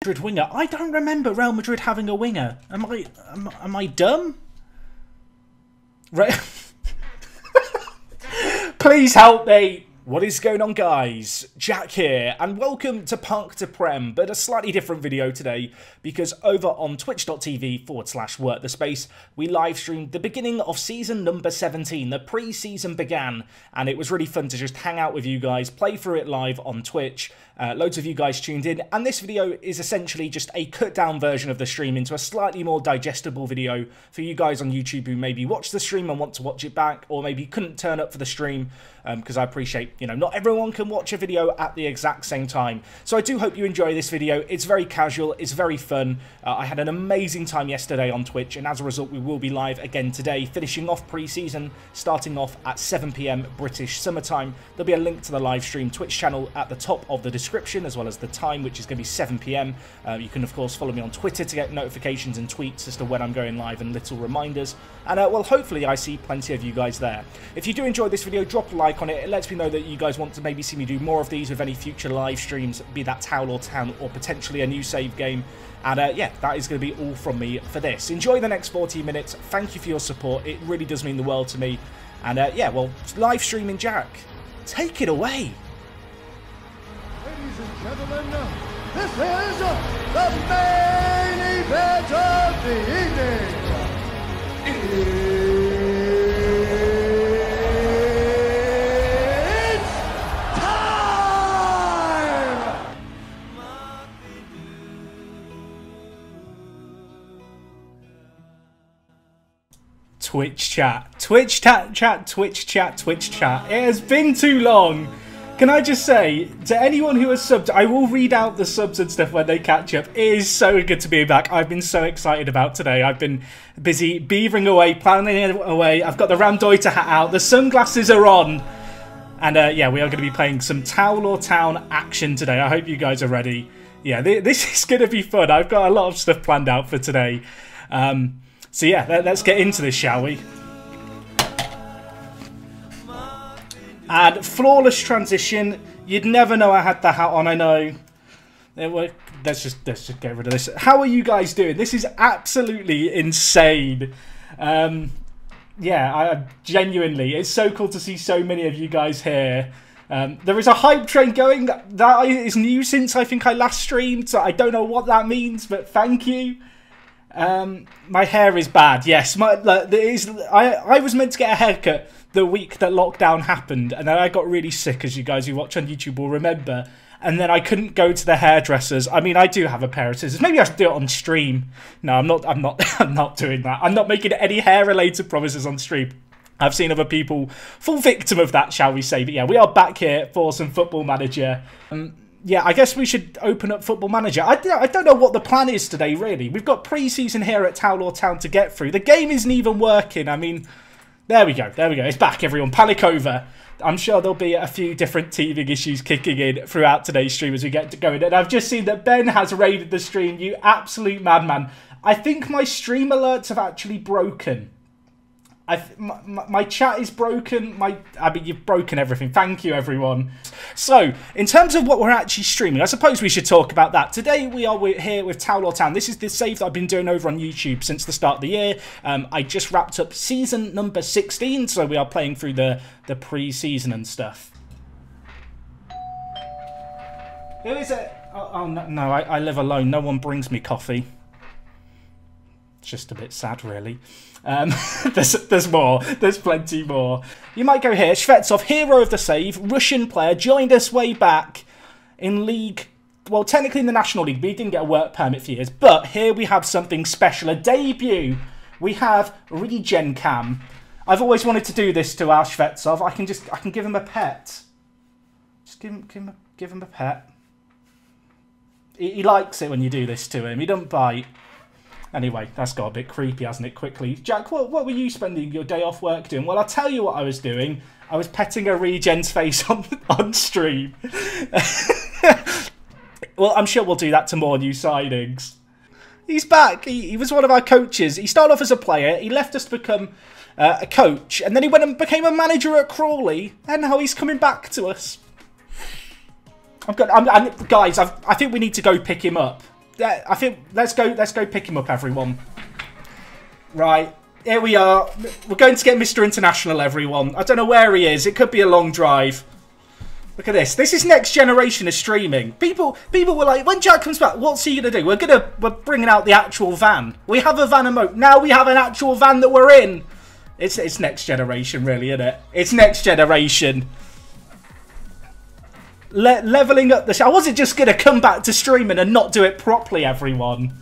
Madrid winger. I don't remember Real Madrid having a winger. Am I dumb? Right. Please help me. What is going on, guys? Jack here, and welcome to Park to Prem, but a slightly different video today because over on twitch.tv/WorkTheSpace, we live streamed the beginning of season number 17. The pre-season began, and it was really fun to just hang out with you guys, play through it live on Twitch. Loads of you guys tuned in, and this video is essentially just a cut-down version of the stream into a slightly more digestible video for you guys on YouTube who maybe watch the stream and want to watch it back, or maybe couldn't turn up for the stream, because I appreciate, you know, not everyone can watch a video at the exact same time. So I do hope you enjoy this video. It's very casual, it's very fun. I had an amazing time yesterday on Twitch, and as a result we will be live again today, finishing off pre-season, starting off at 7 PM British summertime. There'll be a link to the live stream Twitch channel at the top of the description, as well as the time, which is going to be 7 PM. You can of course follow me on Twitter to get notifications and tweets as to when I'm going live and little reminders. And well, hopefully I see plenty of you guys there. If you do enjoy this video, drop a like on it. It lets me know that you guys want to maybe see me do more of these with any future live streams, be that Towel or Town or potentially a new save game. And yeah, that is going to be all from me for this. Enjoy the next 40 minutes. Thank you for your support. It really does mean the world to me. And yeah, well, live streaming Jack, take it away. Ladies and gentlemen, this is the main event of the evening. It's time! Twitch chat. Twitch chat. Twitch chat. Twitch chat. It has been too long. Can I just say, to anyone who has subbed, I will read out the subs and stuff when they catch up. It is so good to be back. I've been so excited about today. I've been busy beavering away, planning away. I've got the Ramdoiter hat out. The sunglasses are on. And yeah, we are going to be playing some Towel or Town action today. I hope you guys are ready. Yeah, this is going to be fun. I've got a lot of stuff planned out for today. So yeah, let's get into this, shall we? And flawless transition. You'd never know I had the hat on, I know. Let's just get rid of this. How are you guys doing? This is absolutely insane. Yeah, I genuinely, it's so cool to see so many of you guys here. There is a hype train going. That is new since I think I last streamed, so I don't know what that means, but thank you. My hair is bad. Yes, I was meant to get a haircut the week that lockdown happened, and then I got really sick, as you guys who watch on YouTube will remember, and then I couldn't go to the hairdressers. I mean, I do have a pair of scissors. Maybe I should do it on stream. No, I'm not doing that. I'm not making any hair-related promises on stream. I've seen other people fall victim of that, shall we say. But yeah, we are back here for some Football Manager. Yeah, I guess we should open up Football Manager. I don't know what the plan is today, really. We've got pre-season here at Towel or Town to get through. The game isn't even working. I mean, there we go. There we go. It's back, everyone. Panic over. I'm sure there'll be a few different teething issues kicking in throughout today's stream as we get going. And I've just seen that Ben has raided the stream. You absolute madman. I think my stream alerts have actually broken. My chat is broken. I mean, you've broken everything. Thank you, everyone. So, in terms of what we're actually streaming, I suppose we should talk about that. Today, we are here with Towel or Town. This is the save that I've been doing over on YouTube since the start of the year. I just wrapped up season number 16, so we are playing through the pre-season and stuff. Who is it? Oh no, I live alone. No one brings me coffee. It's just a bit sad, really. There's more. There's plenty more. You might go here. Shvetsov, hero of the save, Russian player, joined us way back in League. Well, technically in the National League, but he didn't get a work permit for years. But here we have something special, a debut. We have Regen Cam. I've always wanted to do this to our Shvetsov. I can give him a pet. Just give him a pet. He likes it when you do this to him. He doesn't bite. Anyway, that's got a bit creepy, hasn't it, quickly? Jack, what were you spending your day off work doing? Well, I'll tell you what I was doing. I was petting a Regen's face on stream. Well, I'm sure we'll do that to more new signings. He's back. He was one of our coaches. He started off as a player. He left us to become a coach. And then he went and became a manager at Crawley. And now he's coming back to us. Guys, I think we need to go pick him up. I think let's go pick him up, everyone. Right, here we are. We're going to get Mr. International, everyone. I don't know where he is. It could be a long drive. Look at this. This is next generation of streaming. People were like, when Jack comes back, what's he gonna do? We're bringing out the actual van. We have a van emote. Now we have an actual van that we're in. It's next generation, really, isn't it? It's next generation. Leveling up the show. I wasn't just gonna come back to streaming and not do it properly, everyone.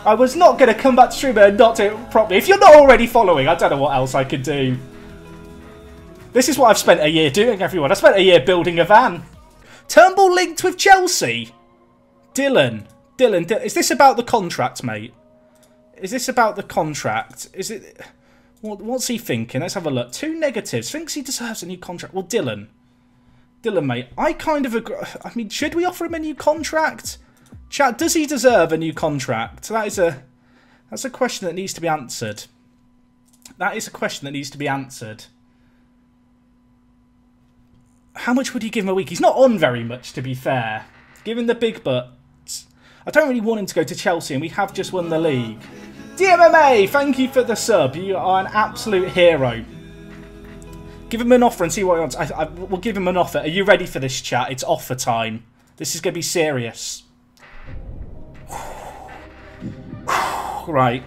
I was not gonna come back to streaming and not do it properly. If you're not already following, I don't know what else I could do. This is what I've spent a year doing, everyone. I spent a year building a van. Turnbull linked with Chelsea. Dylan, is this about the contract, mate? Is this about the contract? Is it? What's he thinking? Let's have a look. 2 negatives. Thinks he deserves a new contract. Well, Dylan, mate, I kind of agree. I mean, should we offer him a new contract? Chat, does he deserve a new contract? That's a question that needs to be answered. That is a question that needs to be answered. How much would you give him a week? He's not on very much, to be fair. Given the big buts. I don't really want him to go to Chelsea, and we have just won the league. DMMA, thank you for the sub. You are an absolute hero. Give him an offer and see what he wants. We'll give him an offer. Are you ready for this, chat? It's offer time. This is going to be serious. Right.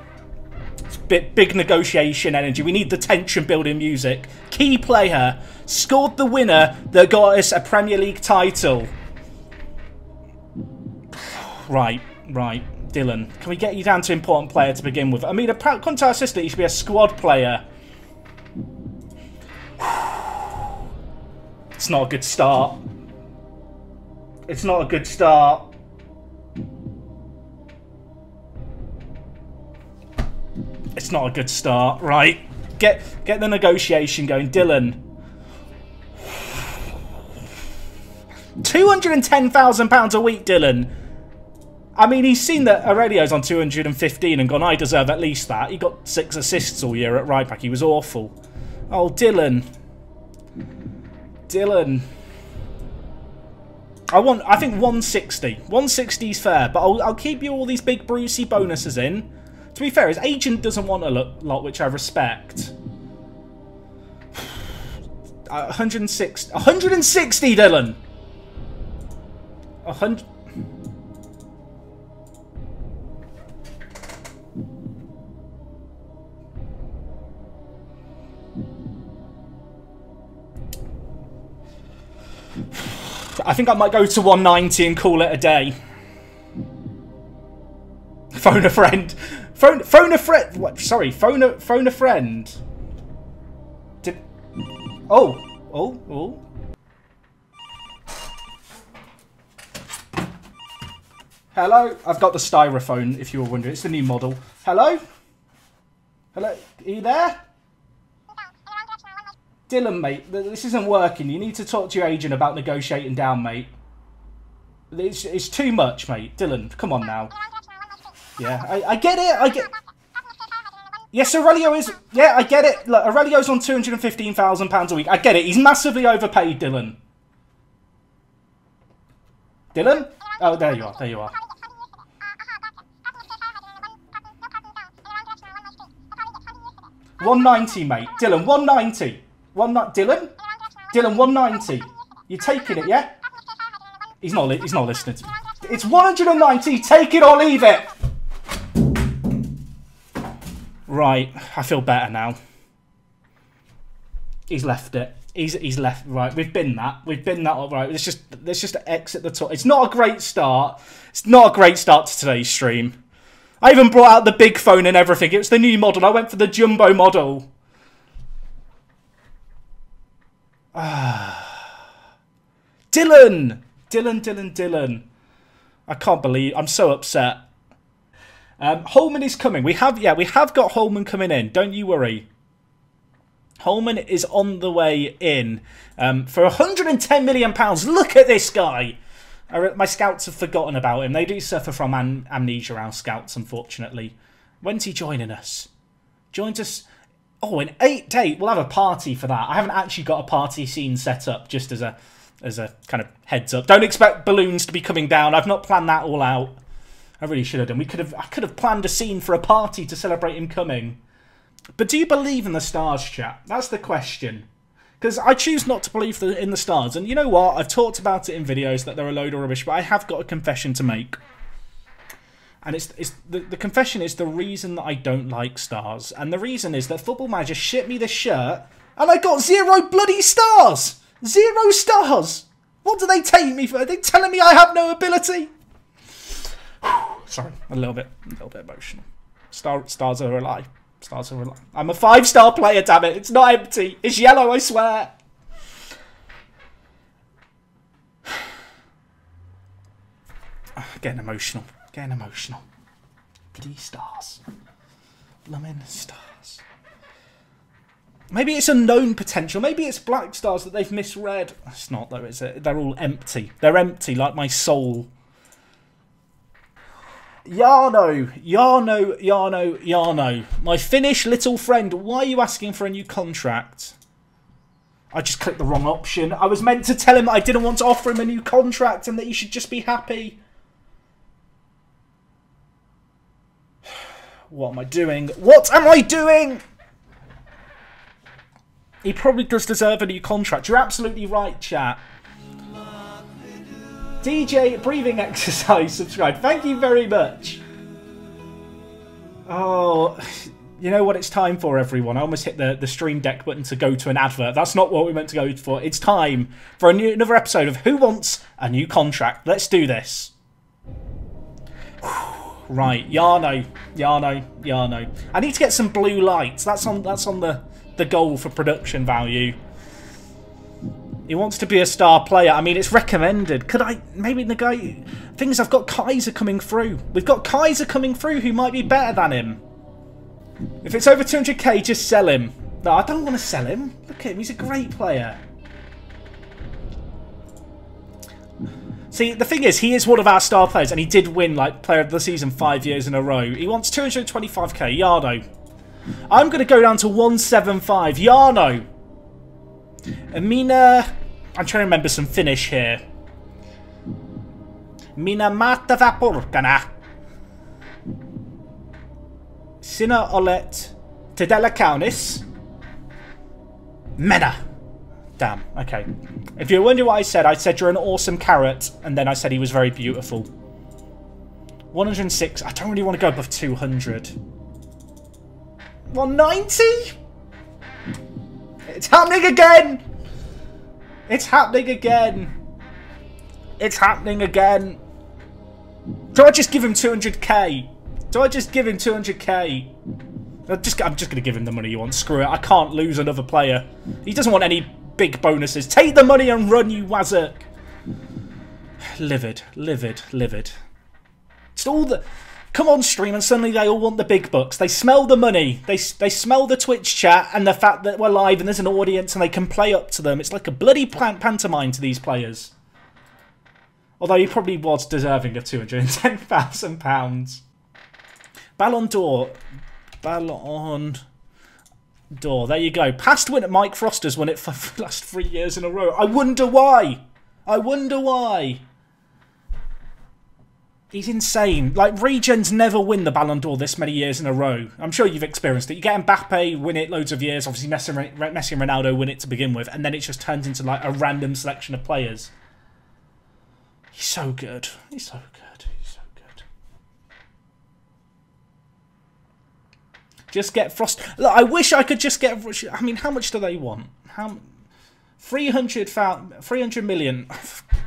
It's big negotiation energy. We need the tension building music. Key player. Scored the winner that got us a Premier League title. Right. Dylan, can we get you down to important player to begin with? I mean, according to our assistant, you should be a squad player. It's not a good start. It's not a good start. It's not a good start. Right. Get the negotiation going. Dylan. £210,000 a week, Dylan. I mean, he's seen that Aurelio's on 215 and gone, I deserve at least that. He got 6 assists all year at right back. He was awful. Oh, Dylan. I think 160. 160 is fair, but I'll keep you all these big Brucey bonuses in. To be fair, his agent doesn't want a lot, which I respect. 160, Dylan. 100. I think I might go to 190 and call it a day. Phone a friend. Phone a friend. What? Sorry, phone a friend. Oh. Hello? I've got the styrofoam, if you were wondering. It's the new model. Hello? Hello? Are you there? Dylan, mate, this isn't working. You need to talk to your agent about negotiating down, mate. It's too much, mate. Dylan, come on now. Yeah, I get it. Yes, Aurelio is... Yeah, I get it. Look, Aurelio's on £215,000 a week. I get it. He's massively overpaid, Dylan. Dylan? Oh, there you are. $190, mate. Dylan, $190. Dylan? Dylan, $190. You taking it, yeah? He's not listening to me. It's $190. Take it or leave it. Right, I feel better now. He's left it. He's left. Right, we've been that. Right, let's just exit the top. It's not a great start. It's not a great start to today's stream. I even brought out the big phone and everything. It was the new model. I went for the jumbo model. Dylan. I can't believe. I'm so upset. Holman is coming. We have got Holman coming in. Don't you worry. Holman is on the way in for £110 million. Look at this guy. My scouts have forgotten about him. They do suffer from amnesia, our scouts, unfortunately. When's he joining us? Joins us... Oh, in 8 days. We'll have a party for that. I haven't actually got a party scene set up just as a as a kind of heads up. Don't expect balloons to be coming down. I've not planned that all out. I really should have done. I could have planned a scene for a party to celebrate him coming. But do you believe in the stars, chat? That's the question. Because I choose not to believe in the stars. And you know what? I've talked about it in videos that they're a load of rubbish, but I have got a confession to make. And the confession is the reason that I don't like stars. And the reason is that Football Manager shipped me this shirt and I got 0 bloody stars! 0 stars! What do they take me for? Are they telling me I have no ability? Sorry, a little bit emotional. Stars are a lie. Stars are a lie. I'm a 5-star player, damn it. It's not empty. It's yellow, I swear. Getting emotional. Getting emotional. Bloody stars. Blooming stars. Maybe it's unknown potential. Maybe it's black stars that they've misread. It's not though, is it? They're all empty. They're empty like my soul. Yarno. My Finnish little friend, why are you asking for a new contract? I just clicked the wrong option. I was meant to tell him that I didn't want to offer him a new contract and that he should just be happy. What am I doing? What am I doing? He probably does deserve a new contract. You're absolutely right, chat. DJ breathing exercise subscribe. Thank you very much. Oh, you know what it's time for, everyone. I almost hit the stream deck button to go to an advert. That's not what we meant to go for. It's time for another episode of Who Wants a New Contract. Let's do this. Right, Yarno. I need to get some blue lights. That's on the goal for production value. He wants to be a star player. I mean, it's recommended. Could I... Maybe the guy... Thing is, I've got Kaiser coming through. We've got Kaiser coming through who might be better than him. If it's over 200k, just sell him. No, I don't want to sell him. Look at him. He's a great player. See, the thing is, he is one of our star players, and he did win, like, Player of the Season 5 years in a row. He wants 225k. Yarno. I'm going to go down to 175. Yarno. Mina, I'm trying to remember some Finnish here. Mina mahtava purkana. Sinä olet todella kaunis. Mena. Damn, okay. If you're wondering what I said you're an awesome carrot, and then I said he was very beautiful. 106, I don't really want to go above 200. 190? It's happening again! It's happening again! It's happening again! Do I just give him 200k? Do I just give him 200k? I'm just going to give him the money he wants. Screw it. I can't lose another player. He doesn't want any big bonuses. Take the money and run, you wazzock! Livid. It's all the... Come on, stream, and suddenly they all want the big bucks. They smell the money. They smell the Twitch chat and the fact that we're live and there's an audience and they can play up to them. It's like a bloody pantomime to these players. Although he probably was deserving of £210,000. Ballon d'Or. Ballon d'Or. There you go. Past winner Mike Frost has won it for the last 3 years in a row. I wonder why. He's insane. Like, regens never win the Ballon d'Or this many years in a row. I'm sure you've experienced it. You get Mbappe, win it loads of years. Obviously, Messi and Ronaldo win it to begin with. And then it just turns into, like, a random selection of players. He's so good. He's so good. Just get Frost. Look, I wish I could just get... I mean, how much do they want? 300 million.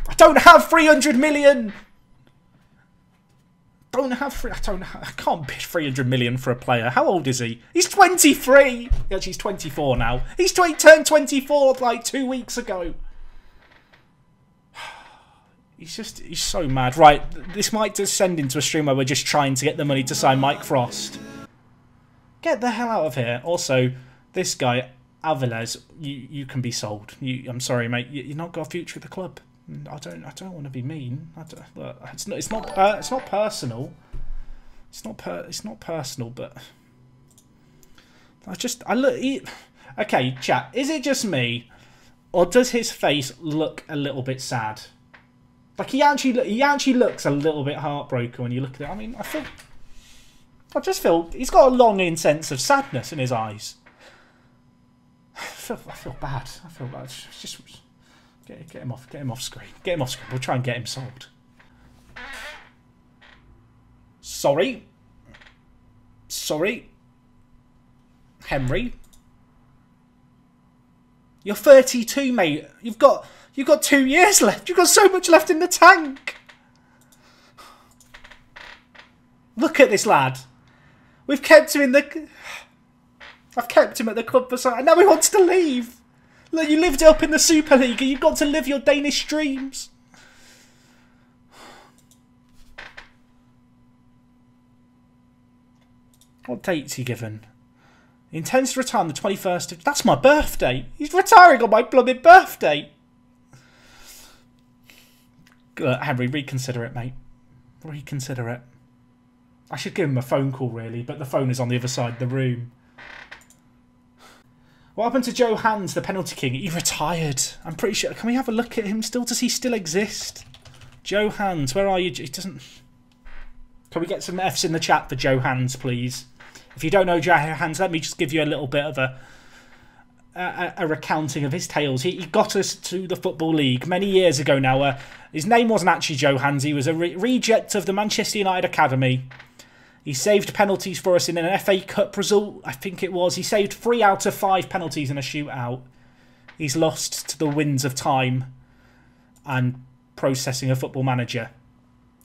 I don't have 300 million! I can't bid 300 million for a player. How old is he? He's 23! Actually, he's 24 now. He's turned 24 like 2 weeks ago. He's so mad. Right, this might descend into a stream where we're just trying to get the money to sign Mike Frost. Get the hell out of here. Also, this guy, Aviles, you can be sold. I'm sorry, mate. You've not got a future at the club. I don't want to be mean. Look, it's not personal. It's not personal, but I look. Okay, chat. Is it just me, Or does his face look a little bit sad? Like, he actually looks a little bit heartbroken when you look at it. I mean, I just feel he's got a longing sense of sadness in his eyes. I feel bad. I feel bad. Just get him off screen. Get him off screen. We'll try and get him sold. Sorry. Henry. You're 32, mate. You've got 2 years left. You've got so much left in the tank. Look at this lad. We've kept him in the... I've kept him at the club for so... And now he wants to leave. Look, you lived up in the Super League and you've got to live your Danish dreams. What date's he given? He intends to retire on the 21st of... That's my birthday. He's retiring on my blooming birthday. Henry, reconsider it, mate. Reconsider it. I should give him a phone call, really, but the phone is on the other side of the room. What happened to Joe Hans, the penalty king? He retired. I'm pretty sure... Can we have a look at him still? Does he still exist? Joe Hans, where are you? He doesn't... Can we get some Fs in the chat for Joe Hans, please? If you don't know Joe Hans, let me just give you a little bit of a recounting of his tales. He got us to the Football League many years ago now. His name wasn't actually Joe Hans. He was a reject of the Manchester United Academy. He saved penalties for us in an FA Cup result, I think it was. He saved 3 out of 5 penalties in a shootout. He's lost to the winds of time and processing a Football Manager.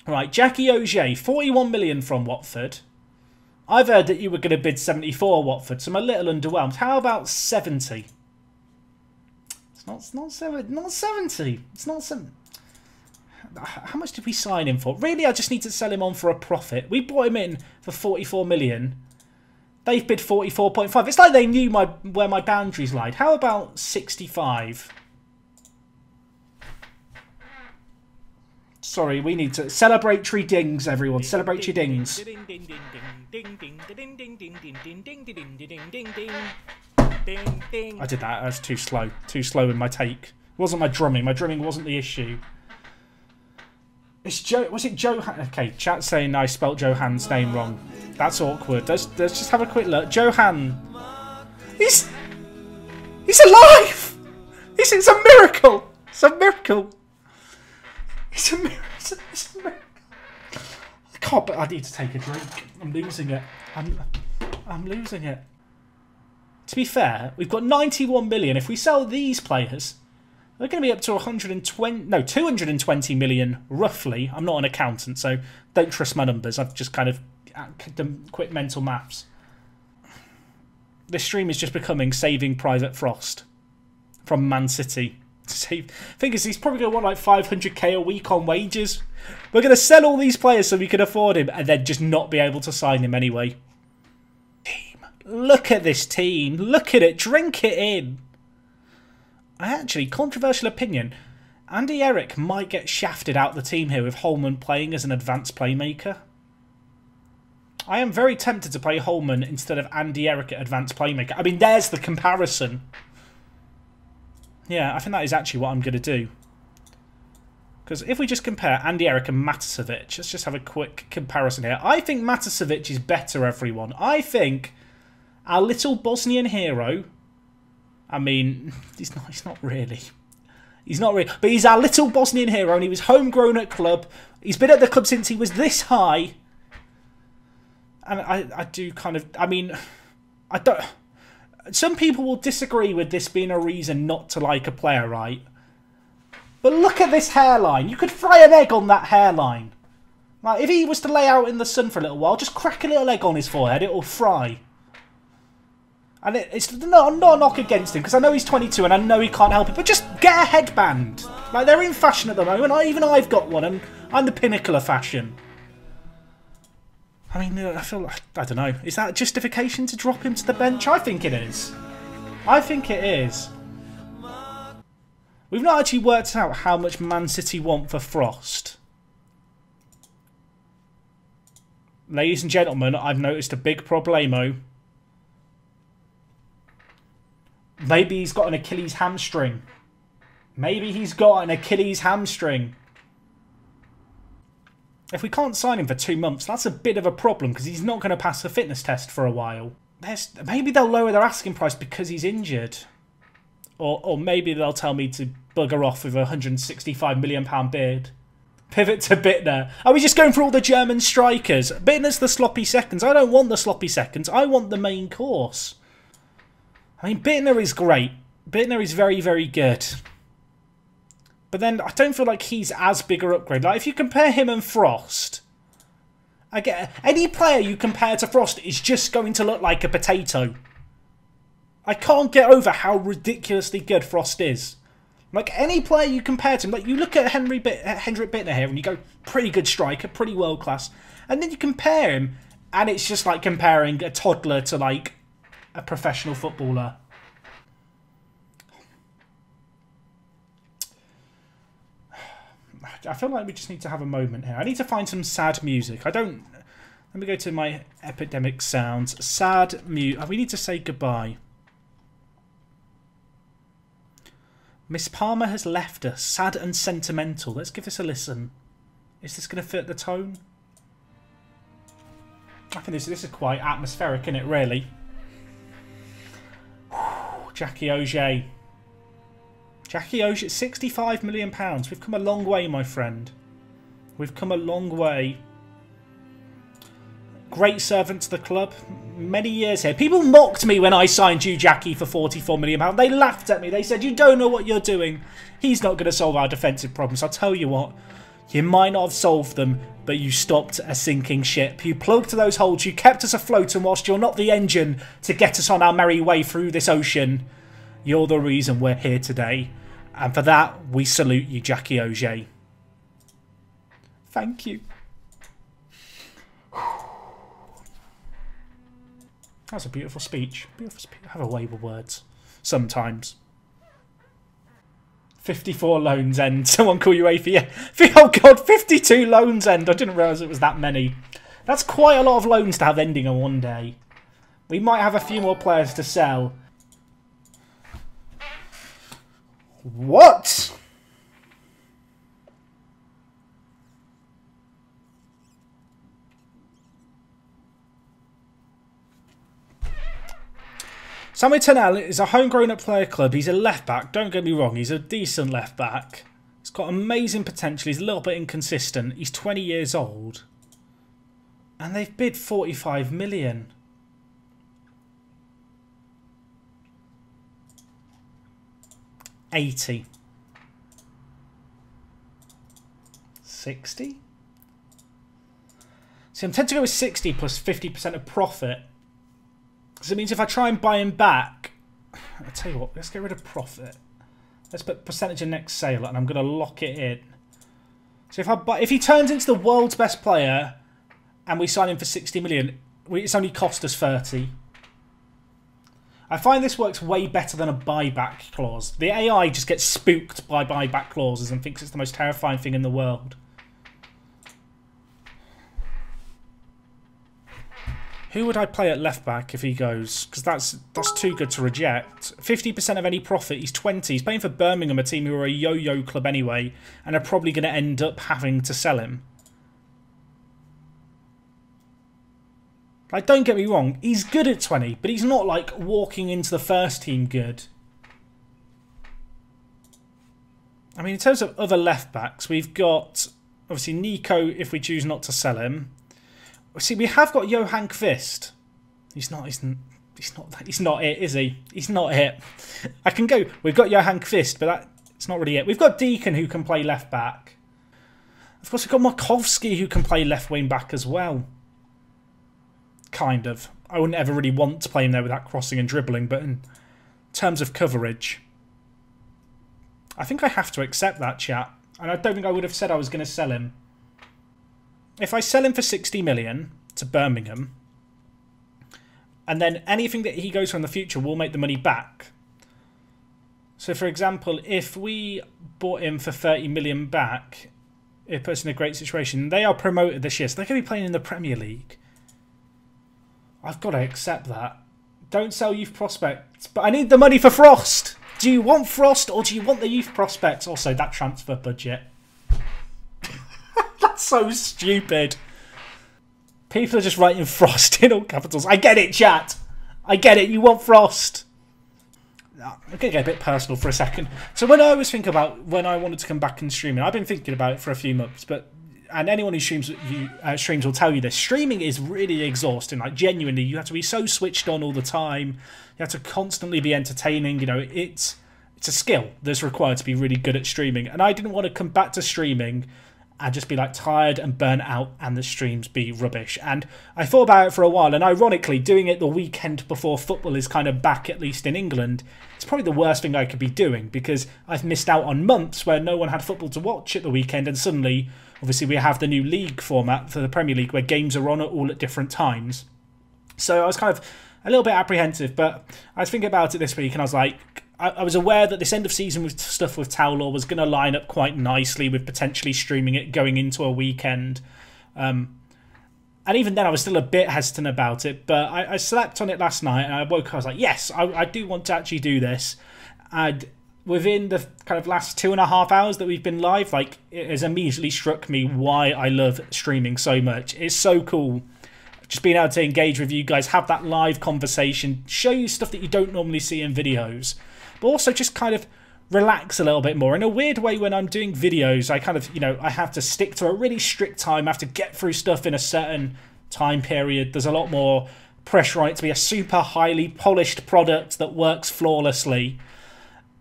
Right, Jackie Auger, 41 million from Watford. I've heard that you were going to bid 74, Watford, so I'm a little underwhelmed. How about 70? It's not 70. It's not 70. How much did we sign him for? Really, I just need to sell him on for a profit. We bought him in for 44 million. They've bid 44.5. It's like they knew where my boundaries lied. How about 65? Sorry, we need to celebratory dings, everyone. Celebrate your dings. I did that. I was too slow. Too slow in my take. It wasn't my drumming. My drumming wasn't the issue. It's Joe. Was it Joe? Okay, chat saying I spelt Johan's name wrong. That's awkward. Let's just have a quick look. Johan. He's alive. It's a miracle. It's a miracle. It's a miracle. It's a miracle. I can't. But I need to take a drink. I'm losing it. I'm losing it. To be fair, we've got 91 million. If we sell these players, we're going to be up to 220 million, roughly. I'm not an accountant, so don't trust my numbers. I've just kind of done quick mental maths. This stream is just becoming Saving Private Frost from Man City. Thing is, he's probably going to want like 500k a week on wages. We're going to sell all these players so we can afford him and then just not be able to sign him anyway. Team. Look at this team. Look at it. Drink it in. Actually, controversial opinion, Andy Eric might get shafted out the team here with Holman playing as an advanced playmaker. I am very tempted to play Holman instead of Andy Eric at advanced playmaker. I mean, there's the comparison. Yeah, I think that is actually what I'm going to do. Because if we just compare Andy Eric and Matasevic, let's just have a quick comparison here. I think Matasevic is better, everyone. I think our little Bosnian hero... I mean, he's not really. He's not really. But he's our little Bosnian hero and he was homegrown at club. He's been at the club since he was this high. And I do kind of... I mean, I don't... Some people will disagree with this being a reason not to like a player, right? But look at this hairline. You could fry an egg on that hairline. Like, if he was to lay out in the sun for a little while, just crack a little egg on his forehead. It will fry. And it's not a knock against him, because I know he's 22 and I know he can't help it, but just get a headband. Like, they're in fashion at the moment. Even I've got one, and I'm the pinnacle of fashion. I mean, I feel like, I don't know. Is that justification to drop him to the bench? I think it is. I think it is. We've not actually worked out how much Man City want for Frost. Ladies and gentlemen, I've noticed a big problemo. Maybe he's got an Achilles hamstring. Maybe he's got an Achilles hamstring. If we can't sign him for 2 months, that's a bit of a problem because he's not going to pass the fitness test for a while. Maybe they'll lower their asking price because he's injured. Or maybe they'll tell me to bugger off with a £165 million bid. Pivot to Bittner. Are we just going for all the German strikers? Bittner's the sloppy seconds. I don't want the sloppy seconds. I want the main course. I mean, Bittner is great. Bittner is very, very good. But then I don't feel like he's as big an upgrade. Like, if you compare him and Frost, I get any player you compare to Frost is just going to look like a potato. I can't get over how ridiculously good Frost is. Like, any player you compare to him, like, you look at Hendrik Bittner here and you go, pretty good striker, pretty world class. And then you compare him, and it's just like comparing a toddler to, like, a professional footballer. I feel like we just need to have a moment here. I need to find some sad music. Let me go to my epidemic sounds. Sad music. We need to say goodbye. Miss Palmer has left us. Sad and sentimental. Let's give this a listen. Is this going to fit the tone? I think this is quite atmospheric, isn't it, really? Jackie Auger. Jackie Auger, £65 million. We've come a long way, my friend. We've come a long way. Great servant to the club. Many years here. People mocked me when I signed you, Jackie, for £44 million. They laughed at me. They said, you don't know what you're doing. He's not going to solve our defensive problems. I'll tell you what. You might not have solved them, but you stopped a sinking ship. You plugged those holes. You kept us afloat, and whilst you're not the engine to get us on our merry way through this ocean, you're the reason we're here today. And for that, we salute you, Jackie Auger. Thank you. That's a beautiful speech. Beautiful speech. I have a way with words. Sometimes. 54 loans end. Someone call you AFI. Yeah. Oh God, 52 loans end. I didn't realise it was that many. That's quite a lot of loans to have ending on one day. We might have a few more players to sell. What? Samuel Tunnell is a homegrown up player club. He's a left back. Don't get me wrong. He's a decent left back. He's got amazing potential. He's a little bit inconsistent. He's 20 years old. And they've bid 45 million. $80. 60? See, I'm tempted to go with 60 plus 50% of profit. Because it means if I try and buy him back... I'll tell you what, let's get rid of profit. Let's put percentage of next sale and I'm going to lock it in. So if he turns into the world's best player and we sign him for 60 million, it's only cost us 30. I find this works way better than a buyback clause. The AI just gets spooked by buyback clauses and thinks it's the most terrifying thing in the world. Who would I play at left back if he goes? Because that's too good to reject. 50% of any profit. He's 20. He's playing for Birmingham, a team who are a yo-yo club anyway, and are probably going to end up having to sell him. Like, don't get me wrong, he's good at 20, but he's not like walking into the first team good. I mean, in terms of other left backs, we've got obviously Nico if we choose not to sell him. See, we have got Johan Kvist. He's not it, is he? He's not it. I can go. We've got Johan Kvist, but it's not really it. We've got Deacon who can play left back. Of course, we've got Markovsky who can play left wing back as well. Kind of. I wouldn't ever really want to play him there without crossing and dribbling, but in terms of coverage, I think I have to accept that, chat. And I don't think I would have said I was going to sell him. If I sell him for 60 million to Birmingham, and then anything that he goes for in the future will make the money back. So, for example, if we bought him for 30 million back, it puts in a great situation. They are promoted this year, so they're going to be playing in the Premier League. I've got to accept that. Don't sell youth prospects, but I need the money for Frost. Do you want Frost or do you want the youth prospects? Also, that transfer budget. That's so stupid. People are just writing Frost in all capitals. I get it, chat. I get it. You want Frost. I'm going to get a bit personal for a second. So when I was thinking about when I wanted to come back and streaming, I've been thinking about it for a few months, and anyone who streams will tell you this. Streaming is really exhausting. Like, genuinely, you have to be so switched on all the time. You have to constantly be entertaining. You know, it's a skill that's required to be really good at streaming. And I didn't want to come back to streaming and just be like tired and burnt out and the streams be rubbish. And I thought about it for a while, and ironically, doing it the weekend before football is kind of back, at least in England, it's probably the worst thing I could be doing, because I've missed out on months where no one had football to watch at the weekend, and suddenly, obviously, we have the new league format for the Premier League where games are on all at different times. So I was kind of a little bit apprehensive, but I was thinking about it this week, and I was like, I was aware that this end of season with stuff with Towlaw was going to line up quite nicely with potentially streaming it going into a weekend. And even then I was still a bit hesitant about it, but I slept on it last night and I woke up, I was like, yes, I do want to actually do this. And within the kind of last 2.5 hours that we've been live, like, it has immediately struck me why I love streaming so much. It's so cool. Just being able to engage with you guys, have that live conversation, show you stuff that you don't normally see in videos, but also just kind of relax a little bit more. In a weird way, when I'm doing videos, I kind of, you know, I have to stick to a really strict time. I have to get through stuff in a certain time period. There's a lot more pressure on it to be a super highly polished product that works flawlessly.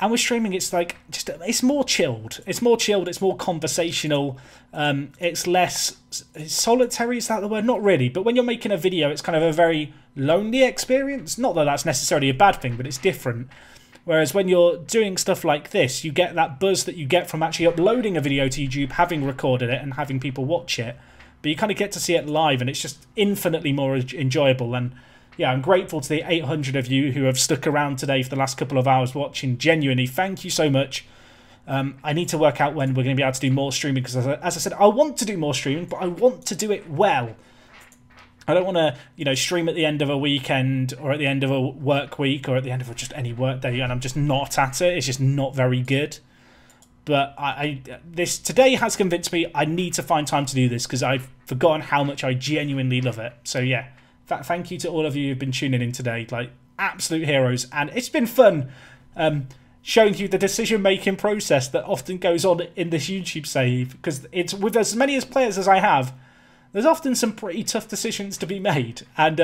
And with streaming, it's like, just, it's more chilled. It's more chilled, it's more conversational. It's less solitary, is that the word? Not really, but when you're making a video, it's kind of a very lonely experience. Not that that's necessarily a bad thing, but it's different. Whereas when you're doing stuff like this, you get that buzz that you get from actually uploading a video to YouTube, having recorded it and having people watch it. But you kind of get to see it live, and it's just infinitely more enjoyable. And yeah, I'm grateful to the 800 of you who have stuck around today for the last couple of hours watching. Genuinely, thank you so much. I need to work out when we're going to be able to do more streaming, because as I said, I want to do more streaming, but I want to do it well. I don't want to, you know, stream at the end of a weekend or at the end of a work week or at the end of just any work day and I'm just not at it. It's just not very good. But this today has convinced me I need to find time to do this, because I've forgotten how much I genuinely love it. So yeah, thank you to all of you who've been tuning in today. Like, absolute heroes. And it's been fun showing you the decision-making process that often goes on in this YouTube save, because it's with as many players as I have, there's often some pretty tough decisions to be made, and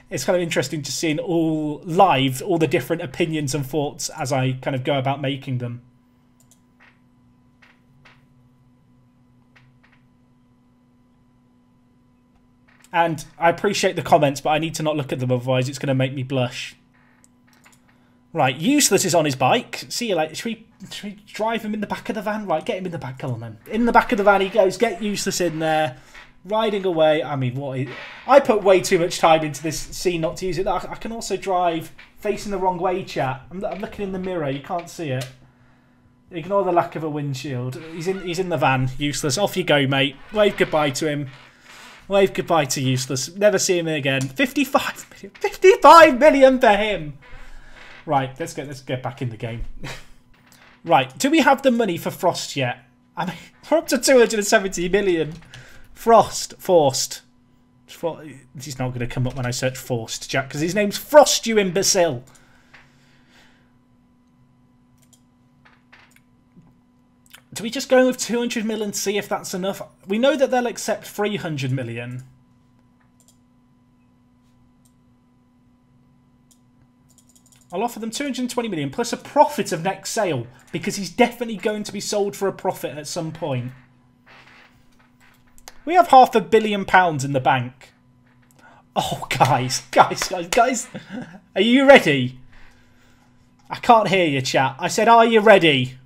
it's kind of interesting to see all live all the different opinions and thoughts as I kind of go about making them. And I appreciate the comments, but I need to not look at them, otherwise it's going to make me blush. Right, Useless is on his bike. See you later. Should we drive him in the back of the van? Right, get him in the back. Come on, then. In the back of the van he goes. Get Useless in there. Riding away. I mean, I put way too much time into this scene not to use it. I can also drive facing the wrong way, chat. I'm looking in the mirror. You can't see it. Ignore the lack of a windshield. He's in the van. Useless. Off you go, mate. Wave goodbye to him. Wave goodbye to Useless. Never see him again. 55 million. 55 million for him. Right, let's get back in the game. Right, do we have the money for Frost yet? I mean, we're up to 270 million. Frost, forced. He's not going to come up when I search forced, Jack, because his name's Frost, you imbecile. Do we just go with 200 million and see if that's enough? We know that they'll accept 300 million. I'll offer them 220 million plus a profit of next sale, because he's definitely going to be sold for a profit at some point. We have £500 million in the bank. Oh, guys. Are you ready? I can't hear you, chat. I said, are you ready?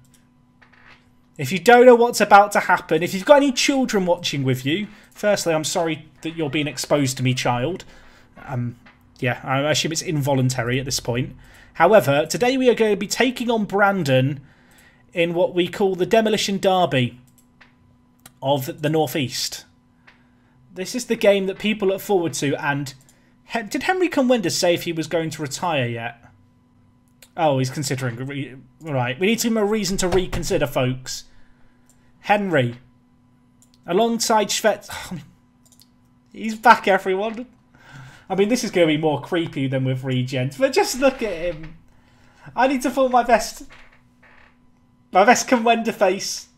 If you don't know what's about to happen, if you've got any children watching with you, firstly, I'm sorry that you're being exposed to me, child. Yeah, I assume it's involuntary at this point. However, today we are going to be taking on Brandon in what we call the Demolition Derby of the Northeast. This is the game that people look forward to, and did Henry Conwender say if he was going to retire yet? Oh, he's considering. Right, we need to give him a reason to reconsider, folks. Henry. Alongside Schwetz. Oh, he's back, everyone. I mean, this is going to be more creepy than with Regent, but just look at him. I need to pull my best Comwender face.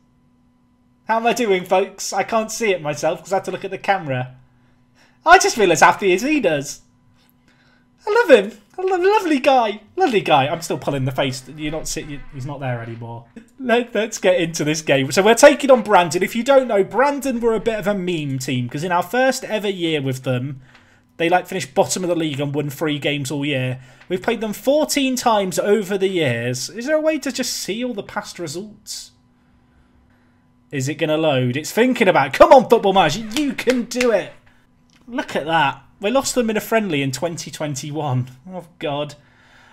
How am I doing, folks? I can't see it myself because I have to look at the camera. I just feel as happy as he does. I love him. I love lovely guy. Lovely guy. I'm still pulling the face. He's not there anymore. Let's get into this game. So we're taking on Brandon. If you don't know, Brandon were a bit of a meme team because in our first ever year with them, they finished bottom of the league and won 3 games all year. We've played them 14 times over the years. Is there a way to just see all the past results? Is it going to load? It's thinking about it. Come on, Football Manager. You can do it. Look at that. We lost them in a friendly in 2021. Oh, God.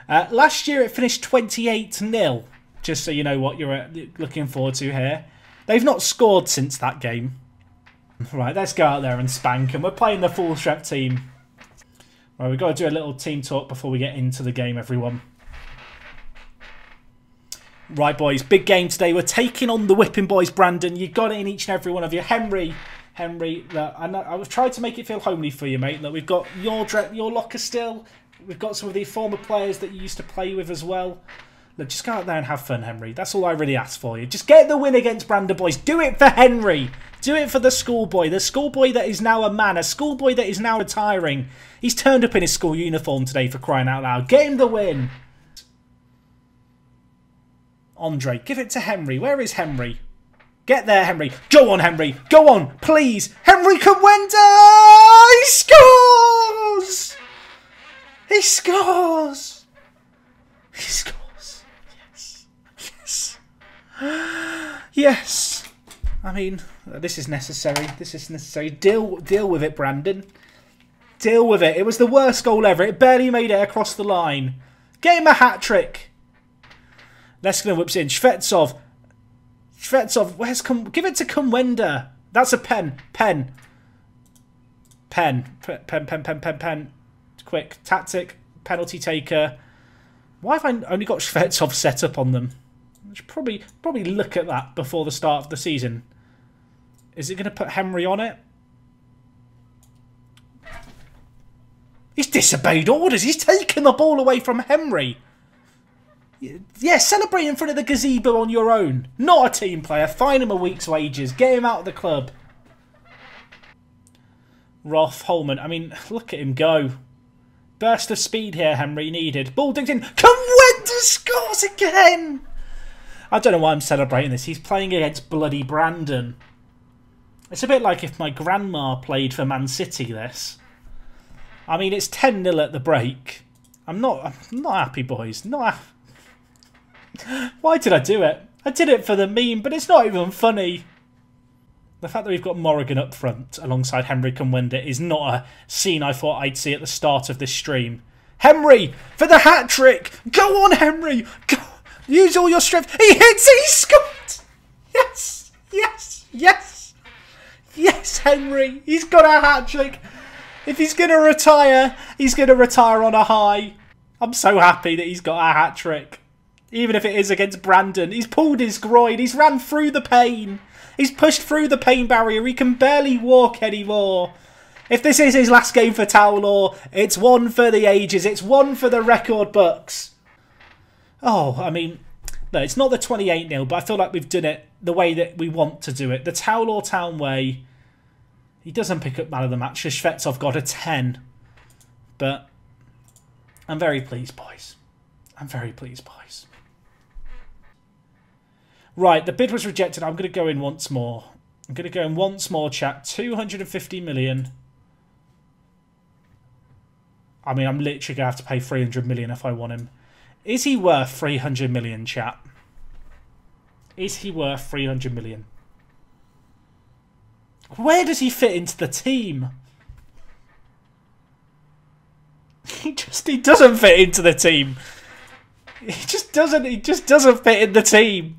Last year it finished 28-0. Just so you know what you're looking forward to here. They've not scored since that game. Right, let's go out there and spank them. We're playing the full strength team. Right, we've got to do a little team talk before we get into the game, everyone. Right, boys, big game today. We're taking on the whipping boys, Brandon. You got it in each and every one of you. Henry, look, I've tried to make it feel homely for you, mate. Look, we've got your locker still. We've got some of the former players that you used to play with as well. Look, just go out there and have fun, Henry. That's all I really ask for you. Just get the win against Brandon, boys. Do it for Henry. Do it for the schoolboy that is now a man, a schoolboy that is now retiring. He's turned up in his school uniform today, for crying out loud. Get him the win. Andre, give it to Henry. Where is Henry? Get there, Henry. Go on, Henry. Go on, please. Henry Comwender! He scores! He scores! He scores. Yes. Yes. Yes. I mean, this is necessary. This is necessary. Deal with it, Brandon. Deal with it. It was the worst goal ever. It barely made it across the line. Get him a hat-trick. Leskinen whips in. Shvetsov. Where's give it to Comwender. That's a pen. Pen. Quick. Tactic. Penalty taker. Why have I only got Shvetsov set up on them? I should probably look at that before the start of the season. Is it going to put Henry on it? He's disobeyed orders. He's taken the ball away from Henry. Yeah, celebrate in front of the gazebo on your own. Not a team player. Fine him a week's wages. Get him out of the club. Roth, Holman. I mean, look at him go. Burst of speed here, Henry needed. Ball dinked in. Comwender scores again. I don't know why I'm celebrating this. He's playing against bloody Brandon. It's a bit like if my grandma played for Man City, this. I mean, it's 10-0 at the break. I'm not happy, boys. Not happy. Why did I do it? I did it for the meme, but it's not even funny. The fact that we've got Morrigan up front alongside Henry Comwender is not a scene I thought I'd see at the start of this stream. Henry for the hat-trick! Go on, Henry! Go. Use all your strength. He hits it! He scored! Yes! Yes! Yes! Yes, Henry! He's got a hat-trick! If he's going to retire, he's going to retire on a high. I'm so happy that he's got a hat-trick. Even if it is against Brandon. He's pulled his groin. He's ran through the pain. He's pushed through the pain barrier. He can barely walk anymore. If this is his last game for Towelaw, it's one for the ages. It's one for the record books. Oh, I mean, no, it's not the 28-0, but I feel like we've done it the way that we want to do it. The Towelaw Town way. He doesn't pick up man of the match. Shvetsov got a 10. But I'm very pleased, boys. I'm very pleased, boys. Right, the bid was rejected. I'm going to go in once more. I'm going to go in once more, chat. 250 million. I mean, I'm literally going to have to pay 300 million if I want him. Is he worth 300 million, chat? Is he worth 300 million? Where does he fit into the team? He doesn't fit into the team. He just doesn't fit in the team.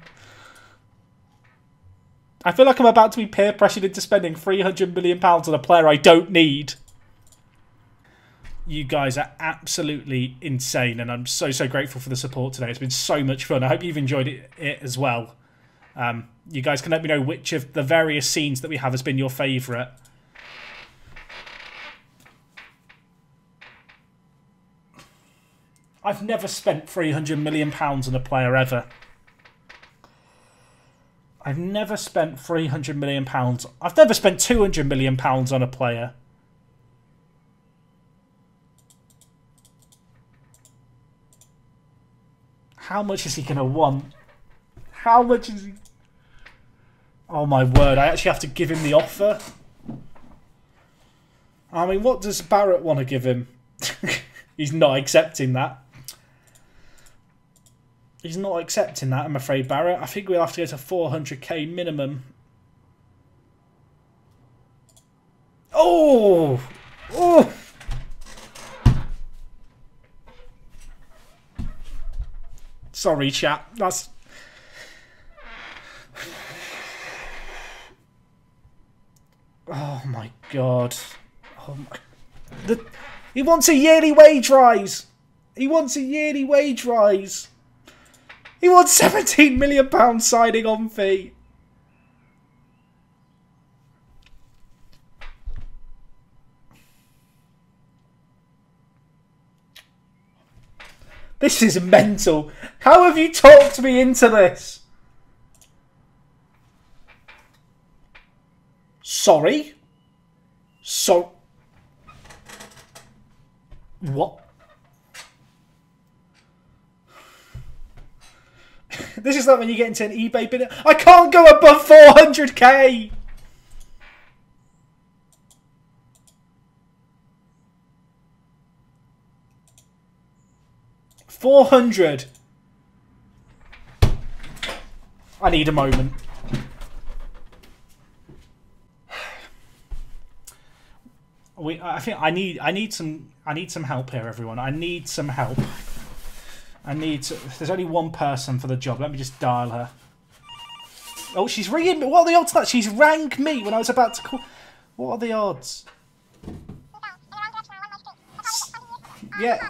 I feel like I'm about to be peer pressured into spending £300 million on a player I don't need. You guys are absolutely insane, and I'm so grateful for the support today. It's been so much fun. I hope you've enjoyed it as well. You guys can let me know which of the various scenes that we have has been your favourite. I've never spent £300 million on a player ever. I've never spent £300 million. I've never spent £200 million on a player. How much is he going to want? How much is he... Oh my word, I actually have to give him the offer. I mean, what does Barrett want to give him? He's not accepting that. He's not accepting that, I'm afraid, Barrett. I think we'll have to go to 400k minimum. Oh! Oh! Sorry, chat. That's... Oh my god. Oh my... He wants a yearly wage rise! He wants a yearly wage rise! He wants £17 million signing on fee! This is mental. How have you talked me into this? Sorry? What? This is like when you get into an eBay bid. I can't go above 400k! 400. I need a moment. I think I need some help here, everyone. I need some help. There's only one person for the job. Let me just dial her. Oh, she's ringing me. What are the odds that she's rang me when I was about to call? What are the odds? Yeah.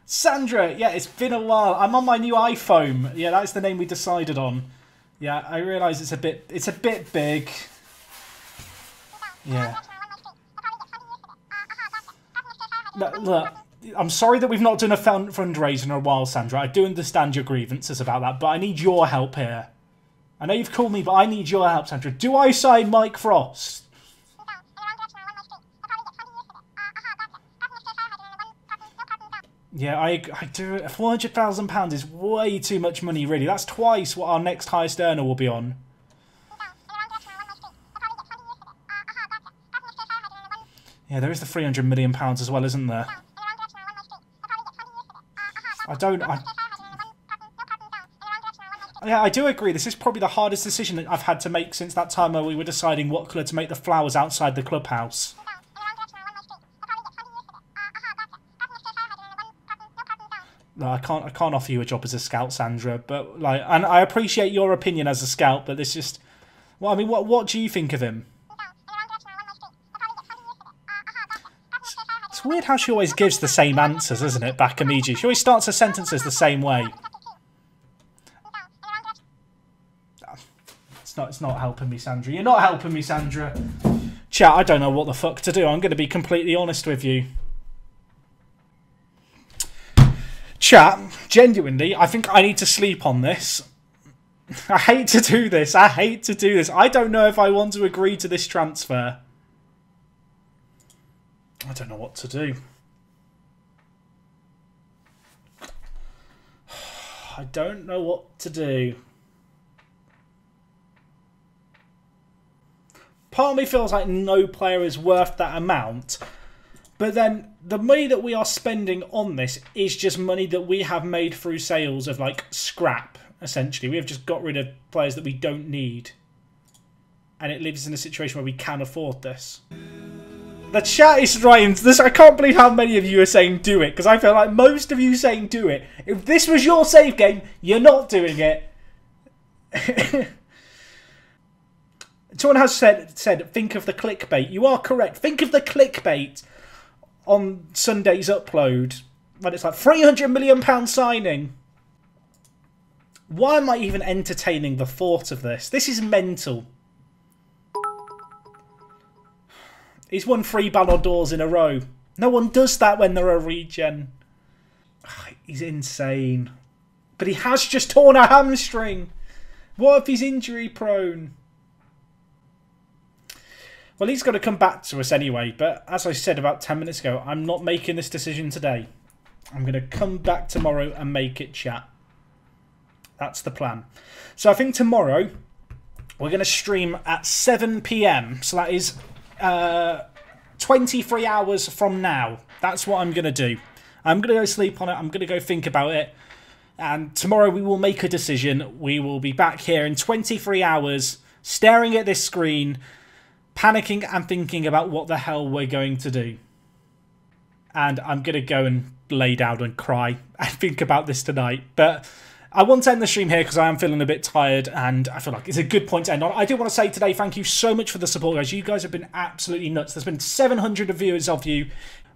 Sandra, yeah, it's been a while. I'm on my new iPhone. Yeah, that's the name we decided on. Yeah, I realise it's a bit big. Yeah. Look, I'm sorry that we've not done a fundraiser in a while, Sandra. I do understand your grievances about that, but I need your help here. I know you've called me, but I need your help, Sandra. Do I sign Mike Frost? Yeah, I do. £400,000 is way too much money, really. That's twice what our next highest earner will be on. Yeah, there is the £300 million as well, isn't there? Yeah, I do agree. This is probably the hardest decision that I've had to make since that time where we were deciding what colour to make the flowers outside the clubhouse. No, I can't offer you a job as a scout, Sandra. But and I appreciate your opinion as a scout. But this just, well, I mean, what do you think of him? It's weird how she always gives the same answers, isn't it? Back immediately, she always starts her sentences the same way. It's not helping me, Sandra. You're not helping me, Sandra. Chat, I don't know what the fuck to do. I'm going to be completely honest with you. Chat, genuinely, I think I need to sleep on this. I hate to do this. I don't know if I want to agree to this transfer. I don't know what to do. I don't know what to do. Part of me feels like no player is worth that amount. But then the money that we are spending on this is just money that we have made through sales of like scrap, essentially. We have just got rid of players that we don't need. And it leaves us in a situation where we can afford this. The chat is writing this. I can't believe how many of you are saying do it, because I feel like most of you saying do it. If this was your save game, you're not doing it. Someone has said think of the clickbait. You are correct. Think of the clickbait on Sunday's upload when it's like £300 million signing. Why am I even entertaining the thought of this? This is mental. He's won 3 Ballon d'Ors in a row. No one does that when they're a regen. He's insane. But he has just torn a hamstring. What if he's injury prone? Well, he's got to come back to us anyway. But as I said about 10 minutes ago, I'm not making this decision today. I'm going to come back tomorrow and make it, chat. That's the plan. So I think tomorrow we're going to stream at 7 PM. So that is 23 hours from now. That's what I'm going to do. I'm going to go sleep on it. I'm going to go think about it. And tomorrow we will make a decision. We will be back here in 23 hours, staring at this screen, panicking and thinking about what the hell we're going to do. And I'm going to go and lay down and cry and think about this tonight. But I want to end the stream here because I am feeling a bit tired and I feel like it's a good point to end on. I do want to say today, thank you so much for the support, guys. You guys have been absolutely nuts. There's been 700 viewers of you.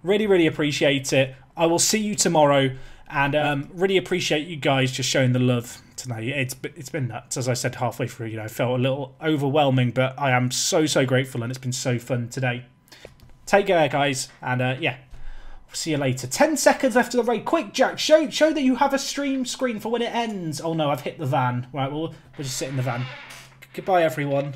Really, really appreciate it. I will see you tomorrow and really appreciate you guys just showing the love tonight. It's been nuts. As I said halfway through, you know, I felt a little overwhelming, but I am so, so grateful and it's been so fun today. Take care, guys, and yeah. See you later. 10 seconds after the raid. Quick, Jack. Show that you have a stream screen for when it ends. Oh no, I've hit the van. Right, we'll just sit in the van. Goodbye, everyone.